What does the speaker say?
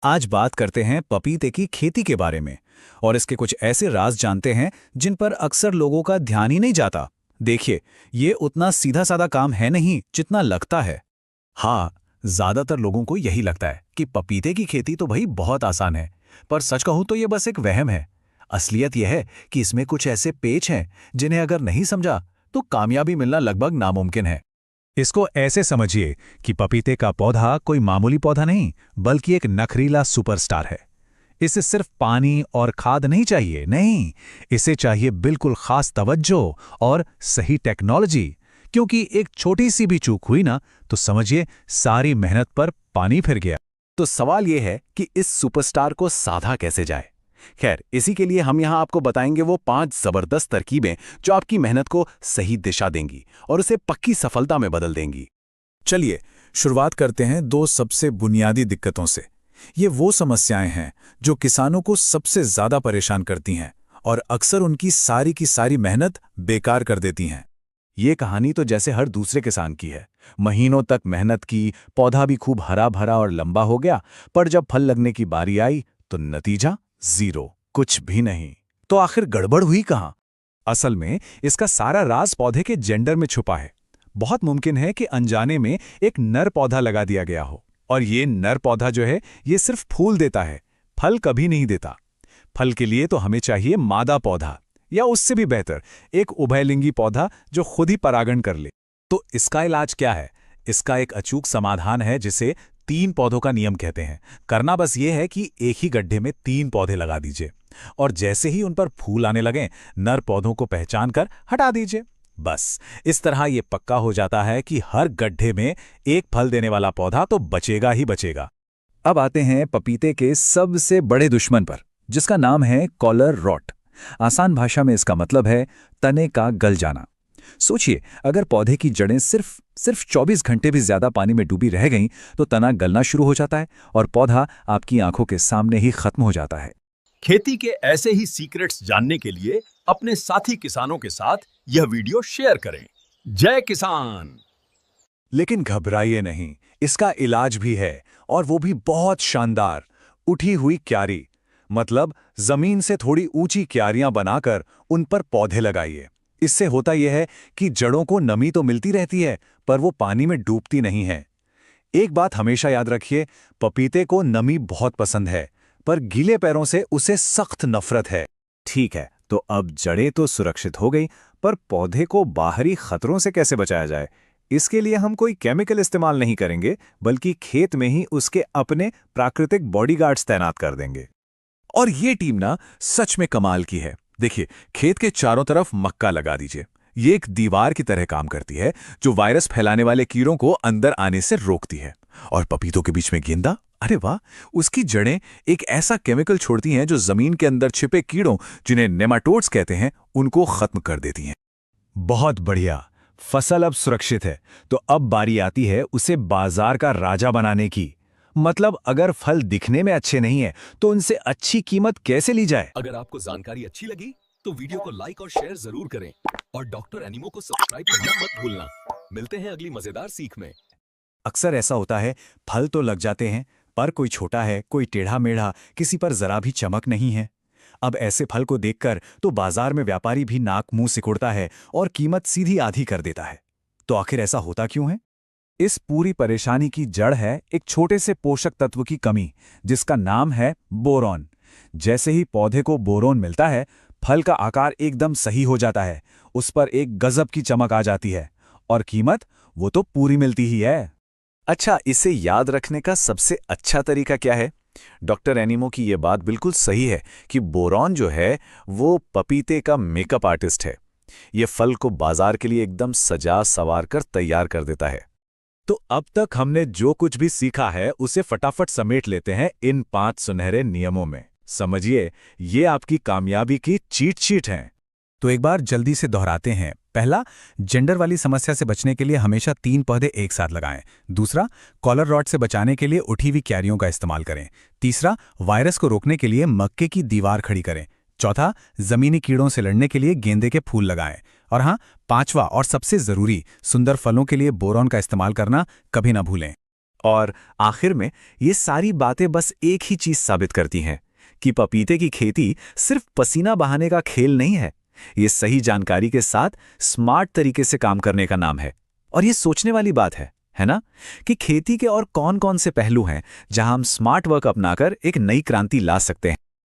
आज बात करते हैं पपीते की खेती के बारे में और इसके कुछ ऐसे राज जानते हैं जिन पर अक्सर लोगों का ध्यान ही नहीं जाता। देखिए, ये उतना सीधा साधा काम है नहीं जितना लगता है। हाँ, ज्यादातर लोगों को यही लगता है कि पपीते की खेती तो भाई बहुत आसान है, पर सच कहूं तो ये बस एक वहम है। असलियत यह है कि इसमें कुछ ऐसे पेच हैं जिन्हें अगर नहीं समझा तो कामयाबी मिलना लगभग नामुमकिन है। इसको ऐसे समझिए कि पपीते का पौधा कोई मामूली पौधा नहीं, बल्कि एक नखरीला सुपरस्टार है। इसे सिर्फ पानी और खाद नहीं चाहिए, नहीं, इसे चाहिए बिल्कुल खास तवज्जो और सही टेक्नोलॉजी। क्योंकि एक छोटी सी भी चूक हुई ना, तो समझिए सारी मेहनत पर पानी फिर गया। तो सवाल यह है कि इस सुपरस्टार को साधा कैसे जाए। खैर, इसी के लिए हम यहाँ आपको बताएंगे वो 5 जबरदस्त तरकीबें जो आपकी मेहनत को सही दिशा देंगी और उसे पक्की सफलता में बदल देंगी। चलिए शुरुआत करते हैं 2 सबसे बुनियादी दिक्कतों से। ये वो समस्याएं हैं जो किसानों को सबसे ज्यादा परेशान करती हैं और अक्सर उनकी सारी की सारी मेहनत बेकार कर देती हैं। ये कहानी तो जैसे हर दूसरे किसान की है। महीनों तक मेहनत की, पौधा भी खूब हरा भरा और लंबा हो गया, पर जब फल लगने की बारी आई तो नतीजा जीरो, कुछ भी नहीं। तो आखिर गड़बड़ हुई कहां? असल में इसका सारा राज पौधे के जेंडर में छुपा है। बहुत मुमकिन है कि अनजाने में एक नर पौधा लगा दिया गया हो, और ये नर पौधा जो है ये सिर्फ फूल देता है, फल कभी नहीं देता। फल के लिए तो हमें चाहिए मादा पौधा, या उससे भी बेहतर एक उभयलिंगी पौधा जो खुद ही परागण कर ले। तो इसका इलाज क्या है? इसका एक अचूक समाधान है जिसे 3 पौधों का नियम कहते हैं। करना बस ये है कि एक ही गड्ढे में 3 पौधे लगा दीजिए, और जैसे ही उन पर फूल आने लगें, नर पौधों को पहचान कर हटा दीजिए। बस इस तरह ये पक्का हो जाता है कि हर गड्ढे में एक फल देने वाला पौधा तो बचेगा ही बचेगा। अब आते हैं पपीते के सबसे बड़े दुश्मन पर, जिसका नाम है कॉलर रॉट। आसान भाषा में इसका मतलब है तने का गल जाना। सोचिए, अगर पौधे की जड़ें सिर्फ 24 घंटे भी ज्यादा पानी में डूबी रह गईं, तो तना गलना शुरू हो जाता है और पौधा आपकी आंखों के सामने ही खत्म हो जाता है। खेती के ऐसे ही सीक्रेट्स जानने के लिए अपने साथी किसानों के साथ यह वीडियो शेयर करें। जय किसान। लेकिन घबराइए नहीं, इसका इलाज भी है, और वो भी बहुत शानदार। उठी हुई क्यारी, मतलब जमीन से थोड़ी ऊंची क्यारियां बनाकर उन पर पौधे लगाइए। इससे होता यह है कि जड़ों को नमी तो मिलती रहती है, पर वो पानी में डूबती नहीं है। एक बात हमेशा याद रखिए, पपीते को नमी बहुत पसंद है, पर गीले पैरों से उसे सख्त नफरत है। ठीक है, तो अब जड़ें तो सुरक्षित हो गई, पर पौधे को बाहरी खतरों से कैसे बचाया जाए? इसके लिए हम कोई केमिकल इस्तेमाल नहीं करेंगे, बल्कि खेत में ही उसके अपने प्राकृतिक बॉडीगार्ड्स तैनात कर देंगे। और ये टीम ना सच में कमाल की है। देखिए, खेत के चारों तरफ मक्का लगा दीजिए। ये एक दीवार की तरह काम करती है जो वायरस फैलाने वाले कीड़ों को अंदर आने से रोकती है। और पपीतों के बीच में गेंदा, अरे वाह, उसकी जड़ें एक ऐसा केमिकल छोड़ती हैं जो जमीन के अंदर छिपे कीड़ों, जिन्हें नेमाटोड्स कहते हैं, उनको खत्म कर देती हैं। बहुत बढ़िया, फसल अब सुरक्षित है। तो अब बारी आती है उसे बाजार का राजा बनाने की। मतलब अगर फल दिखने में अच्छे नहीं है, तो उनसे अच्छी कीमत कैसे ली जाए? अगर आपको जानकारी अच्छी लगी तो वीडियो को लाइक और शेयर जरूर करें, और डॉक्टर एनिमो को सब्सक्राइब करना मत भूलना। मिलते हैं अगली मजेदार सीख में। अक्सर ऐसा होता है, फल तो लग जाते हैं, पर कोई छोटा है, कोई टेढ़ा मेढ़ा, किसी पर जरा भी चमक नहीं है। अब ऐसे फल को देखकर तो बाजार में व्यापारी भी नाक मुंह सिकुड़ता है और कीमत सीधी आधी कर देता है। तो आखिर ऐसा होता क्यों है? इस पूरी परेशानी की जड़ है एक छोटे से पोषक तत्व की कमी, जिसका नाम है बोरॉन। जैसे ही पौधे को बोरॉन मिलता है, फल का आकार एकदम सही हो जाता है, उस पर एक गजब की चमक आ जाती है, और कीमत वो तो पूरी मिलती ही है। अच्छा, इसे याद रखने का सबसे अच्छा तरीका क्या है? डॉक्टर एनिमो की ये बात बिल्कुल सही है कि बोरॉन जो है वो पपीते का मेकअप आर्टिस्ट है। ये फल को बाजार के लिए एकदम सजा सवार कर तैयार कर देता है। तो अब तक हमने जो कुछ भी सीखा है उसे फटाफट समेट लेते हैं इन 5 सुनहरे नियमों में। समझिए, ये आपकी कामयाबी की चीट शीट हैं। तो एक बार जल्दी से दोहराते हैं। पहला, जेंडर वाली समस्या से बचने के लिए हमेशा 3 पौधे एक साथ लगाएं। दूसरा, कॉलर रॉट से बचाने के लिए उठी हुई क्यारियों का इस्तेमाल करें। तीसरा, वायरस को रोकने के लिए मक्के की दीवार खड़ी करें। चौथा, जमीनी कीड़ों से लड़ने के लिए गेंदे के फूल लगाएं। और हाँ, 5वां और सबसे जरूरी, सुंदर फलों के लिए बोरॉन का इस्तेमाल करना कभी ना भूलें। और आखिर में ये सारी बातें बस एक ही चीज साबित करती हैं कि पपीते की खेती सिर्फ पसीना बहाने का खेल नहीं है। ये सही जानकारी के साथ स्मार्ट तरीके से काम करने का नाम है। और ये सोचने वाली बात है ना, कि खेती के और कौन-कौन से पहलू हैं जहां हम स्मार्ट वर्क अपनाकर एक नई क्रांति ला सकते हैं।